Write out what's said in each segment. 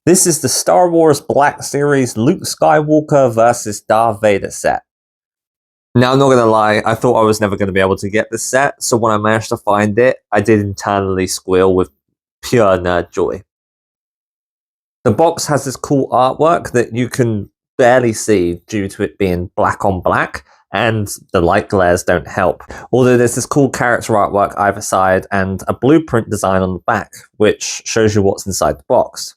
This is the Star Wars Black Series Luke Skywalker vs. Darth Vader set. Now, I'm not gonna lie, I thought I was never gonna be able to get this set, so when I managed to find it, I did internally squeal with pure nerd joy. The box has this cool artwork that you can barely see due to it being black on black, and the light glares don't help. Although there's this cool character artwork either side and a blueprint design on the back, which shows you what's inside the box.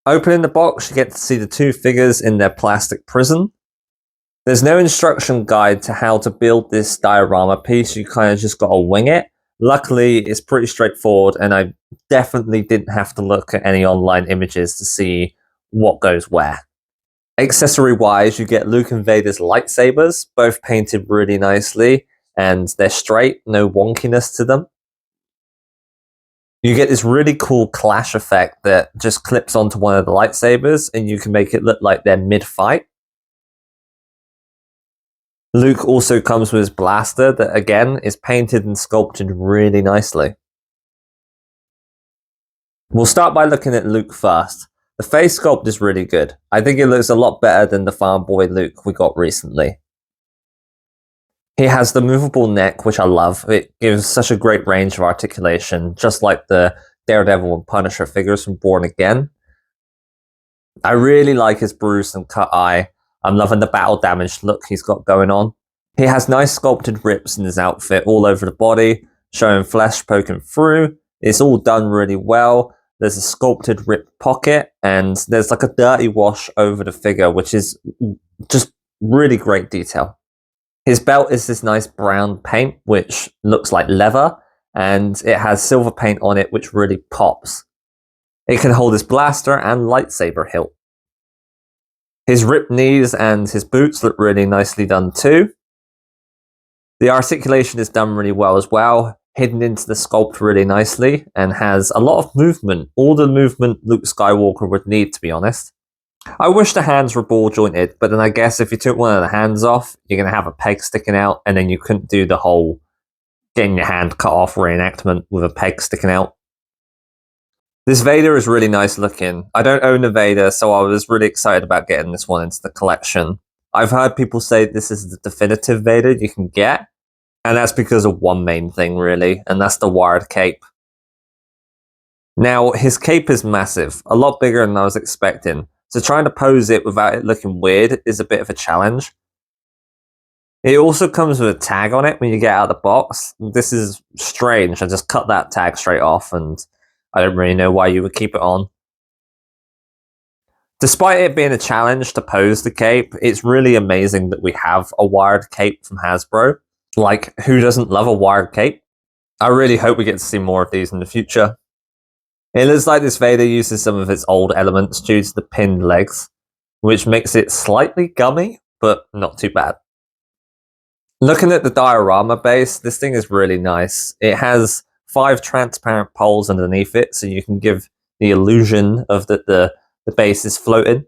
Opening the box, you get to see the two figures in their plastic prison. There's no instruction guide to how to build this diorama piece, you kind of just gotta wing it. Luckily, it's pretty straightforward, and I definitely didn't have to look at any online images to see what goes where. Accessory-wise, you get Luke and Vader's lightsabers, both painted really nicely, and they're straight, no wonkiness to them. You get this really cool clash effect that just clips onto one of the lightsabers, and you can make it look like they're mid-fight. Luke also comes with his blaster that, again, is painted and sculpted really nicely. We'll start by looking at Luke first. The face sculpt is really good. I think it looks a lot better than the farm boy Luke we got recently. He has the movable neck, which I love. It gives such a great range of articulation, just like the Daredevil and Punisher figures from Born Again. I really like his bruised and cut eye. I'm loving the battle damaged look he's got going on. He has nice sculpted rips in his outfit all over the body, showing flesh poking through. It's all done really well. There's a sculpted rip pocket, and there's like a dirty wash over the figure, which is just really great detail. His belt is this nice brown paint, which looks like leather, and it has silver paint on it, which really pops. It can hold his blaster and lightsaber hilt. His ripped knees and his boots look really nicely done too. The articulation is done really well as well, hidden into the sculpt really nicely, and has a lot of movement. All the movement Luke Skywalker would need, to be honest. I wish the hands were ball jointed, but then I guess if you took one of the hands off, you're going to have a peg sticking out, and then you couldn't do the whole getting your hand cut off reenactment with a peg sticking out. This Vader is really nice looking. I don't own a Vader, so I was really excited about getting this one into the collection. I've heard people say this is the definitive Vader you can get, and that's because of one main thing, really, and that's the wired cape. Now, his cape is massive, a lot bigger than I was expecting, so trying to pose it without it looking weird is a bit of a challenge. It also comes with a tag on it when you get out of the box. This is strange, I just cut that tag straight off, and I don't really know why you would keep it on. Despite it being a challenge to pose the cape, it's really amazing that we have a wired cape from Hasbro. Like, who doesn't love a wired cape? I really hope we get to see more of these in the future. It looks like this Vader uses some of its old elements due to the pinned legs, which makes it slightly gummy, but not too bad. Looking at the diorama base, this thing is really nice. It has 5 transparent poles underneath it, so you can give the illusion of that the base is floating.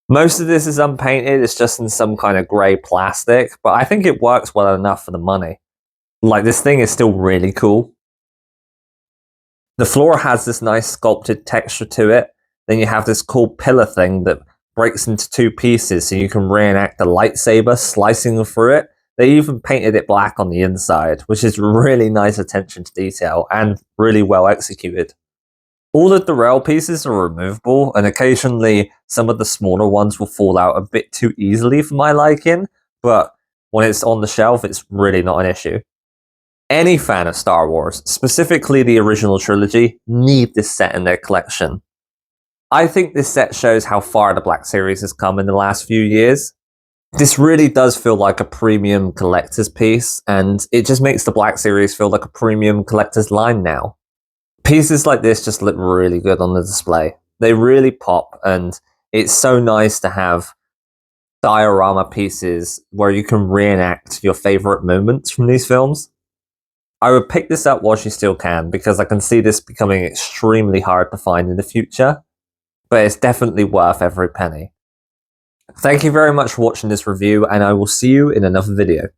Most of this is unpainted, it's just in some kind of grey plastic, but I think it works well enough for the money. Like, this thing is still really cool. The floor has this nice sculpted texture to it. Then you have this cool pillar thing that breaks into 2 pieces, so you can reenact the lightsaber slicing through it. They even painted it black on the inside, which is really nice attention to detail and really well executed. All of the rail pieces are removable, and occasionally some of the smaller ones will fall out a bit too easily for my liking, but when it's on the shelf, it's really not an issue. Any fan of Star Wars, specifically the original trilogy, need this set in their collection. I think this set shows how far the Black Series has come in the last few years. This really does feel like a premium collector's piece, and it just makes the Black Series feel like a premium collector's line now. Pieces like this just look really good on the display. They really pop, and it's so nice to have diorama pieces where you can reenact your favorite moments from these films. I would pick this up while you still can, because I can see this becoming extremely hard to find in the future, but it's definitely worth every penny. Thank you very much for watching this review, and I will see you in another video.